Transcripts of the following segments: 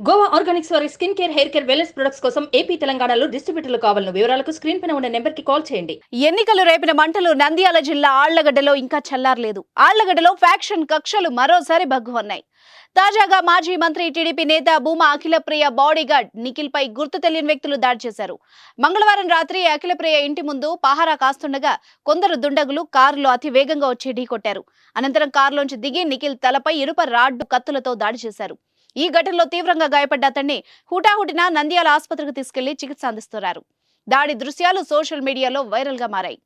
Goa Organics వారి skin care, hair care, wellness products కోసం AP, తెలంగాణలో డిస్ట్రిబ్యూటర్లు కావాలను వివరాలకు స్క్రీన్ పైన ఉన్న నెంబర్ కి కాల్ చేయండి. ఎన్నికలు రేపిన మంటలు నంద్యాల జిల్లా ఆళ్లగడ్డలో ఇంకా చల్లారలేదు. ఆళ్లగడ్డలో ఫ్యాక్షన్ కక్షలు మరోసారి భగ్గుమన్నాయి. తాజాగా మాజీ మంత్రి, టీడీపీ నేత భూమా అఖిలప్రియ బాడీగార్డ్ నిఖిల్ పై గుర్తు తెలియని వ్యక్తులు దాడి చేశారు. మంగళవారం రాత్రి అఖిలప్రియ ఇంటి ముందు పహారా కాస్తుండగా కొందరు దుండగులు కారులో అతి వేగంగా వచ్చి ఢీకొట్టారు. అనంతరం కారులోంచి దిగి నిఖిల్ తలపై ఇనుప రాడ్డు, కత్తులతో దాడి చేశారు. ఈ ఘటనలో తీవ్రంగా గాయపడ్డ అతన్ని హుటాహుటిన నంద్యాల ఆసుపత్రికి తీసుకెళ్లి చికిత్స అందిస్తున్నారు. దాడి దృశ్యాలు సోషల్ మీడియాలో వైరల్ గా మారాయి.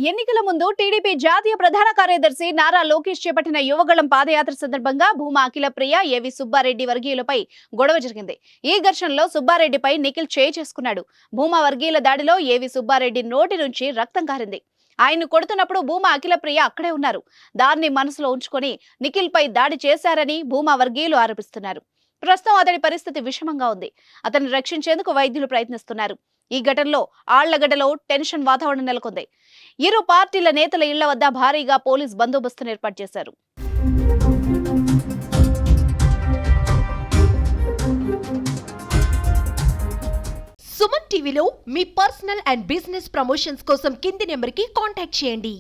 ఎన్నికల ముందు టీడీపీ జాతీయ ప్రధాన కార్యదర్శి నారా లోకేష్ చేపట్టిన యువగళం పాదయాత్ర సందర్భంగా భూమా అఖిలప్రియ, ఏవి సుబ్బారెడ్డి వర్గీయులపై గొడవ జరిగింది. ఈ ఘర్షణలో సుబ్బారెడ్డిపై నిఖిల్ చేయి చేసుకున్నాడు. భూమా వర్గీయుల దాడిలో ఏవి సుబ్బారెడ్డి నోటి నుంచి రక్తం కారింది. ఆయన్ను కొడుతున్నప్పుడు భూమా అఖిలప్రియ అక్కడే ఉన్నారు. దాన్ని మనసులో ఉంచుకొని నిఖిల్ పై దాడి చేశారని భూమా వర్గీయులు ఆరోపిస్తున్నారు. ప్రస్తుతం అతడి పరిస్థితి విషమంగా ఉంది. అతన్ని రక్షించేందుకు వైద్యులు ప్రయత్నిస్తున్నారు. ఈ ఘటనలో ఆళ్లగడ్డలో టెన్షన్ వాతావరణం నెలకొంది. ఇరు పార్టీల నేతల ఇళ్ల వద్ద భారీగా పోలీస్ బందోబస్తును ఏర్పాటు చేశారు. సుమన్ టీవీలో మీ పర్సనల్ అండ్ బిజినెస్ ప్రమోషన్స్ కోసం కింది నెంబర్కి కాంటాక్ట్ చేయండి.